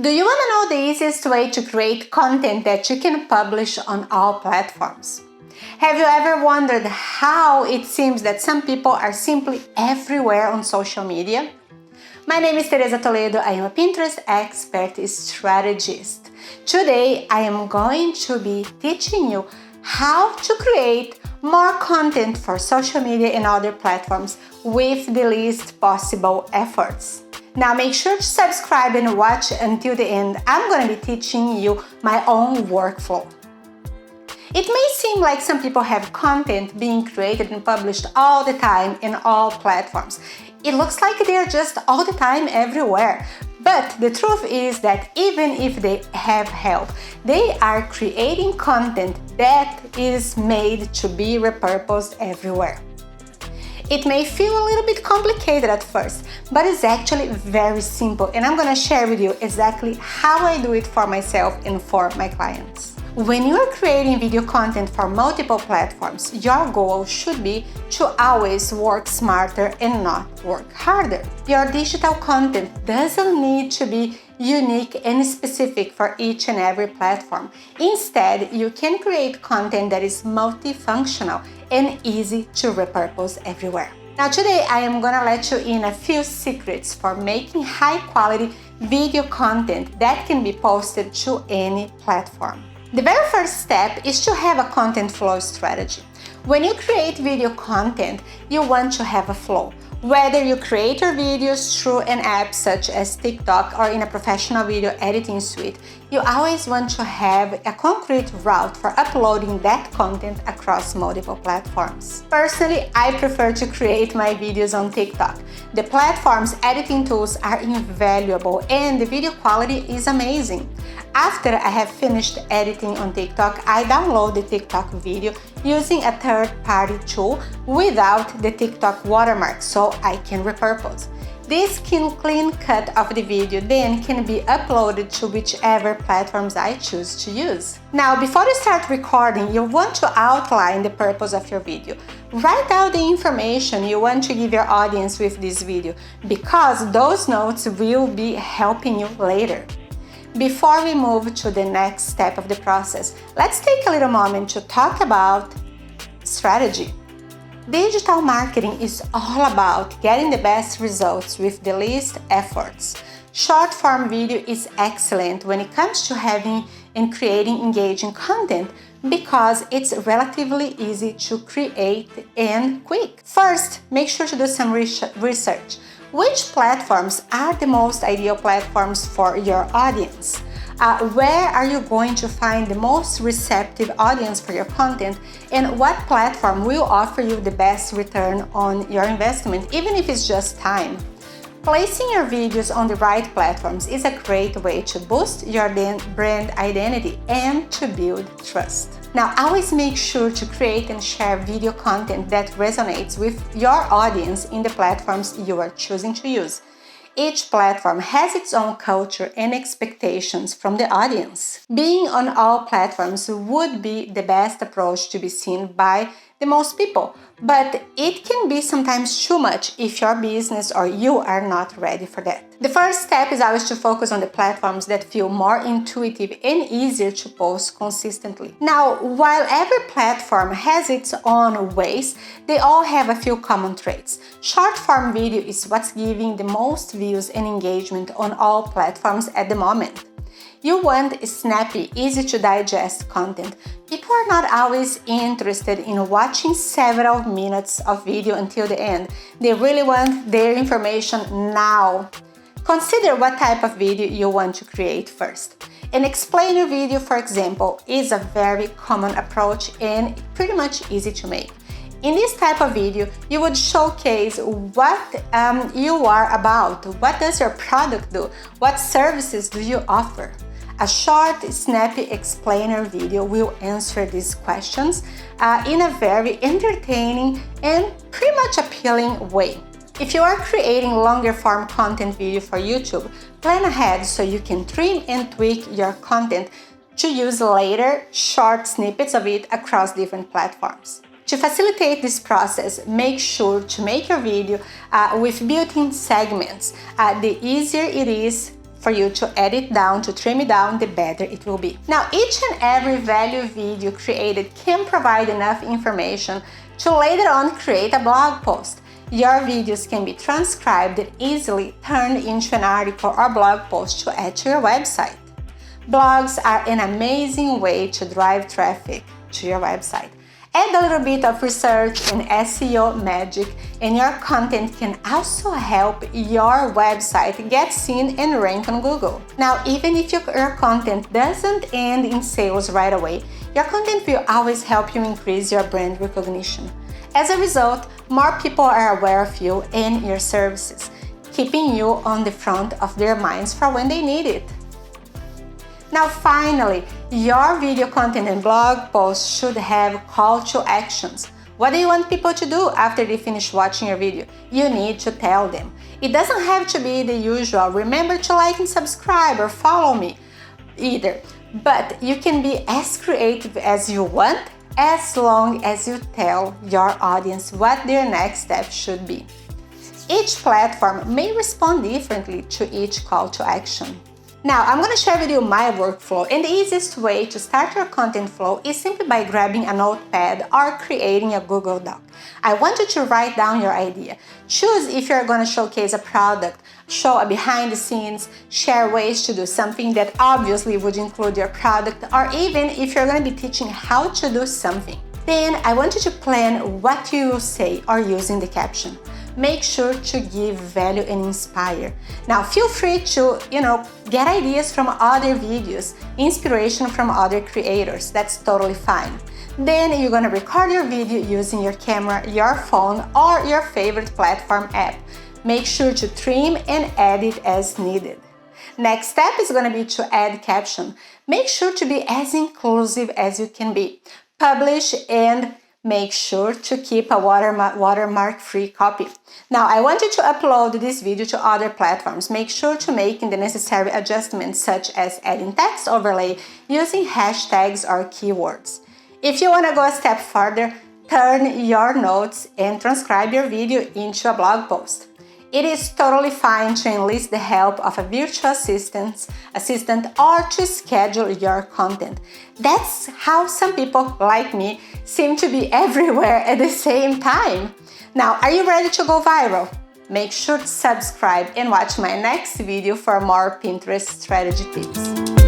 Do you want to know the easiest way to create content that you can publish on all platforms? Have you ever wondered how it seems that some people are simply everywhere on social media? My name is Teresa Toledo. I am a Pinterest expert strategist. Today, I am going to be teaching you how to create more content for social media and other platforms with the least possible efforts. Now make sure to subscribe and watch until the end. I'm going to be teaching you my own workflow. It may seem like some people have content being created and published all the time in all platforms. It looks like they're just all the time everywhere. But the truth is that even if they have help, they are creating content that is made to be repurposed everywhere. It may feel a little bit complicated at first, but it's actually very simple, and I'm going to share with you exactly how I do it for myself and for my clients. When you are creating video content for multiple platforms, your goal should be to always work smarter and not work harder. Your digital content doesn't need to be unique and specific for each and every platform. Instead, you can create content that is multifunctional and easy to repurpose everywhere. Now today I am gonna let you in a few secrets for making high quality video content that can be posted to any platform. The very first step is to have a content flow strategy. When you create video content, you want to have a flow. Whether you create your videos through an app such as TikTok or in a professional video editing suite, you always want to have a concrete route for uploading that content across multiple platforms. Personally, I prefer to create my videos on TikTok. The platform's editing tools are invaluable and the video quality is amazing. After I have finished editing on TikTok, I download the TikTok video using a third-party tool without the TikTok watermark so I can repurpose. This clean cut of the video then can be uploaded to whichever platforms I choose to use. Now, before you start recording, you want to outline the purpose of your video. Write out the information you want to give your audience with this video, because those notes will be helping you later. Before we move to the next step of the process, let's take a little moment to talk about strategy. Digital marketing is all about getting the best results with the least efforts. Short-form video is excellent when it comes to having and creating engaging content because it's relatively easy to create and quick. First, make sure to do some research. Which platforms are the most ideal platforms for your audience? Where are you going to find the most receptive audience for your content, and what platform will offer you the best return on your investment, even if it's just time? Placing your videos on the right platforms is a great way to boost your brand identity and to build trust. Now, always make sure to create and share video content that resonates with your audience in the platforms you are choosing to use. Each platform has its own culture and expectations from the audience. Being on all platforms would be the best approach to be seen by the most people, but it can be sometimes too much if your business or you are not ready for that. The first step is always to focus on the platforms that feel more intuitive and easier to post consistently. Now, while every platform has its own ways, they all have a few common traits. Short-form video is what's giving the most views and engagement on all platforms at the moment. You want snappy, easy to digest content. People are not always interested in watching several minutes of video until the end. They really want their information now. Consider what type of video you want to create first. An explainer video, for example, is a very common approach and pretty much easy to make. In this type of video, you would showcase what you are about. What does your product do? What services do you offer? A short, snappy explainer video will answer these questions in a very entertaining and pretty much appealing way. If you are creating longer form content video for YouTube, plan ahead so you can trim and tweak your content to use later short snippets of it across different platforms. To facilitate this process, make sure to make your video with built-in segments. The easier it is for you to edit down, to trim it down, the better it will be. Now, each and every value video created can provide enough information to later on create a blog post. Your videos can be transcribed and easily turned into an article or blog post to add to your website. Blogs are an amazing way to drive traffic to your website. Add a little bit of research and SEO magic, and your content can also help your website get seen and rank on Google. Now, even if your content doesn't end in sales right away, your content will always help you increase your brand recognition. As a result, more people are aware of you and your services, keeping you on the front of their minds for when they need it. Now finally, your video content and blog posts should have call to actions. What do you want people to do after they finish watching your video? You need to tell them. It doesn't have to be the usual, remember to like and subscribe or follow me either. But you can be as creative as you want, as long as you tell your audience what their next step should be. Each platform may respond differently to each call to action. Now, I'm going to share with you my workflow, and the easiest way to start your content flow is simply by grabbing a notepad or creating a Google Doc. I want you to write down your idea. Choose if you're going to showcase a product, show a behind the scenes, share ways to do something that obviously would include your product, or even if you're going to be teaching how to do something. Then I want you to plan what you will say or use in the caption. Make sure to give value and inspire. Now, feel free to, get ideas from other videos, inspiration from other creators. That's totally fine. Then you're gonna record your video using your camera, your phone, or your favorite platform app. Make sure to trim and edit as needed. Next step is gonna be to add caption. Make sure to be as inclusive as you can be. Publish and make sure to keep a watermark-free copy. Now, I want you to upload this video to other platforms. Make sure to make the necessary adjustments, such as adding text overlay using hashtags or keywords. If you want to go a step further, turn your notes and transcribe your video into a blog post. It is totally fine to enlist the help of a virtual assistant or to schedule your content. That's how some people like me seem to be everywhere at the same time. Now, are you ready to go viral? Make sure to subscribe and watch my next video for more Pinterest strategy tips.